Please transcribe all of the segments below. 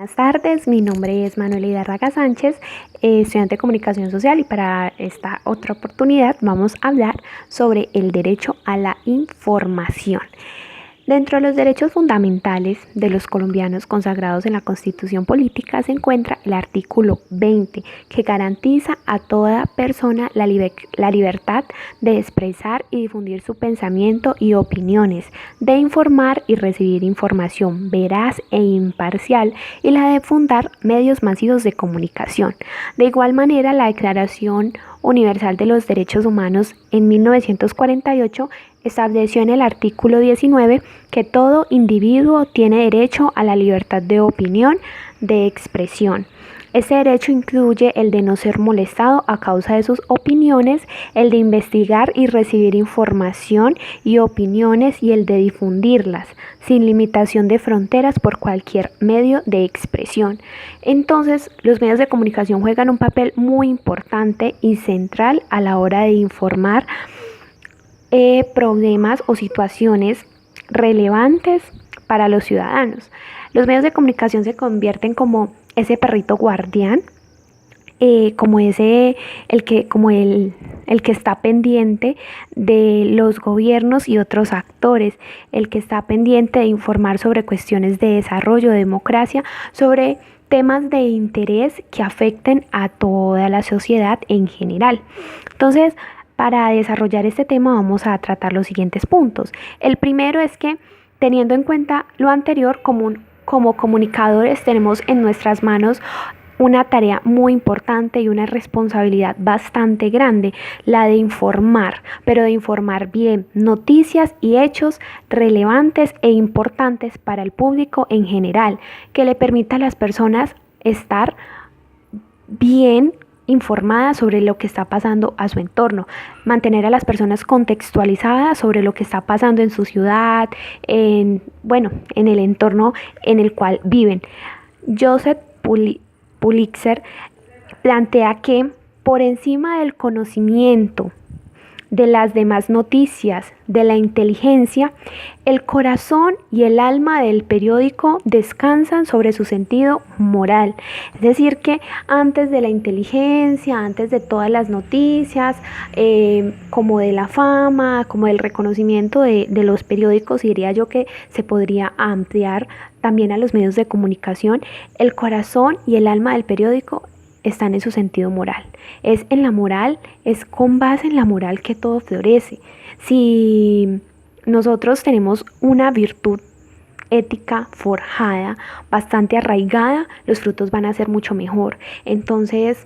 Buenas tardes, mi nombre es Manuela Hidárraga Sánchez, estudiante de Comunicación Social, y para esta otra oportunidad vamos a hablar sobre el derecho a la información. Dentro de los derechos fundamentales de los colombianos consagrados en la Constitución Política se encuentra el artículo 20, que garantiza a toda persona la libertad de expresar y difundir su pensamiento y opiniones, de informar y recibir información veraz e imparcial, y la de fundar medios masivos de comunicación. De igual manera, la Declaración Universal de los Derechos Humanos en 1948 estableció en el artículo 19 que todo individuo tiene derecho a la libertad de opinión, de expresión. Este derecho incluye el de no ser molestado a causa de sus opiniones, el de investigar y recibir información y opiniones, y el de difundirlas, sin limitación de fronteras, por cualquier medio de expresión. Entonces, los medios de comunicación juegan un papel muy importante y central a la hora de informar problemas o situaciones relevantes para los ciudadanos. Los medios de comunicación se convierten como ese perrito guardián, como el que está pendiente de los gobiernos y otros actores, el que está pendiente de informar sobre cuestiones de desarrollo, de democracia, sobre temas de interés que afecten a toda la sociedad en general. Entonces, para desarrollar este tema vamos a tratar los siguientes puntos. El primero es que, teniendo en cuenta lo anterior, como comunicadores tenemos en nuestras manos una tarea muy importante y una responsabilidad bastante grande, la de informar, pero de informar bien, noticias y hechos relevantes e importantes para el público en general, que le permita a las personas estar bien informada sobre lo que está pasando a su entorno, mantener a las personas contextualizadas sobre lo que está pasando en su ciudad, en el entorno en el cual viven. Joseph Pulitzer plantea que por encima del conocimiento, de las demás noticias, de la inteligencia, el corazón y el alma del periódico descansan sobre su sentido moral. Es decir, que antes de la inteligencia, antes de todas las noticias, como de la fama, como del reconocimiento de los periódicos, diría yo que se podría ampliar también a los medios de comunicación, el corazón y el alma del periódico están en su sentido moral. Es en la moral, es con base en la moral que todo florece. Si nosotros tenemos una virtud ética forjada, bastante arraigada, los frutos van a ser mucho mejor. Entonces,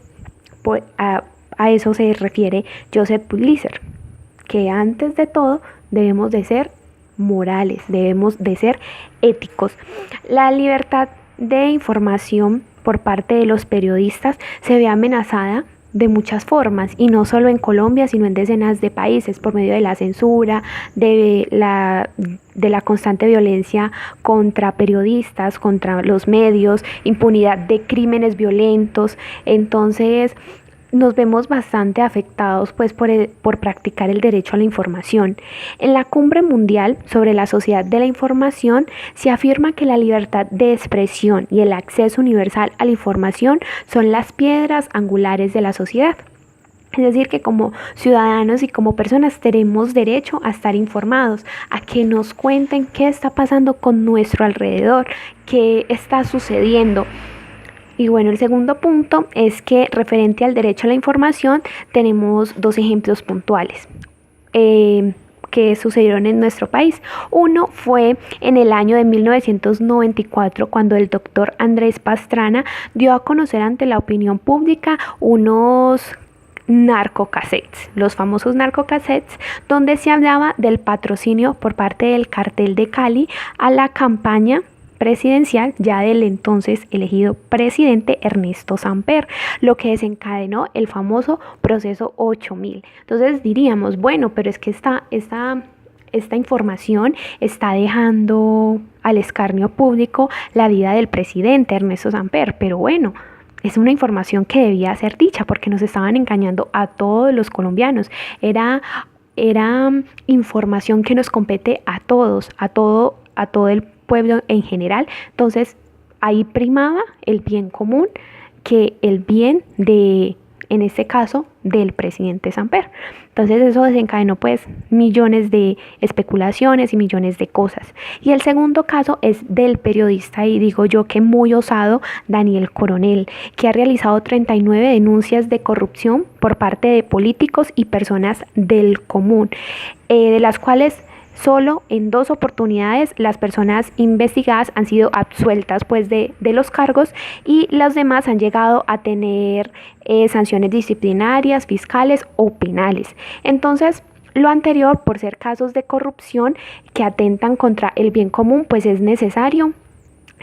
a eso se refiere Joseph Pulitzer, que antes de todo debemos de ser morales, debemos de ser éticos. La libertad de información por parte de los periodistas se ve amenazada de muchas formas, y no solo en Colombia, sino en decenas de países, por medio de la censura, de la constante violencia contra periodistas, contra los medios, impunidad de crímenes violentos. Entonces, nos vemos bastante afectados por practicar el derecho a la información. En la Cumbre Mundial sobre la Sociedad de la Información se afirma que la libertad de expresión y el acceso universal a la información son las piedras angulares de la sociedad. Es decir, que como ciudadanos y como personas tenemos derecho a estar informados, a que nos cuenten qué está pasando con nuestro alrededor, qué está sucediendo. Y bueno, el segundo punto es que, referente al derecho a la información, tenemos dos ejemplos puntuales que sucedieron en nuestro país. Uno fue en el año de 1994, cuando el doctor Andrés Pastrana dio a conocer ante la opinión pública unos narcocassettes, los famosos narcocassettes, donde se hablaba del patrocinio por parte del cartel de Cali a la campaña presidencial ya del entonces elegido presidente Ernesto Samper, lo que desencadenó el famoso proceso 8000. Entonces diríamos, bueno, pero es que esta información está dejando al escarnio público la vida del presidente Ernesto Samper, pero bueno, es una información que debía ser dicha, porque nos estaban engañando a todos los colombianos. Era información que nos compete a todos, a todo el pueblo en general. Entonces, ahí primaba el bien común que el bien de, en este caso, del presidente Samper. Entonces eso desencadenó pues millones de especulaciones y millones de cosas. Y el segundo caso es del periodista, y digo yo que muy osado, Daniel Coronel, que ha realizado 39 denuncias de corrupción por parte de políticos y personas del común, de las cuales solo en 2 oportunidades las personas investigadas han sido absueltas pues de los cargos, y las demás han llegado a tener sanciones disciplinarias, fiscales o penales. Entonces, lo anterior, por ser casos de corrupción que atentan contra el bien común, pues es necesario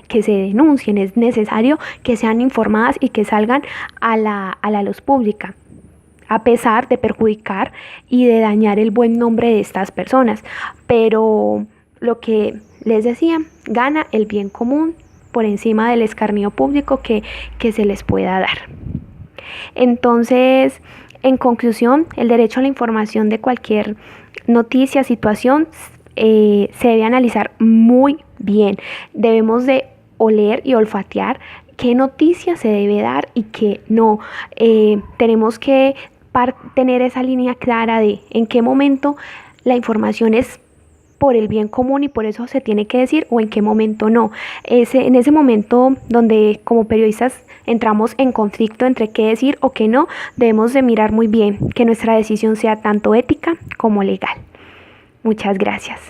que se denuncien, es necesario que sean informadas y que salgan a la luz pública, a pesar de perjudicar y de dañar el buen nombre de estas personas. Pero lo que les decía, gana el bien común por encima del escarnio público que se les pueda dar. Entonces, en conclusión, el derecho a la información de cualquier noticia, situación, se debe analizar muy bien. Debemos de oler y olfatear qué noticia se debe dar y qué no. Tenemos que tener esa línea clara de en qué momento la información es por el bien común y por eso se tiene que decir, o en qué momento no. En ese momento donde como periodistas entramos en conflicto entre qué decir o qué no, debemos de mirar muy bien que nuestra decisión sea tanto ética como legal. Muchas gracias.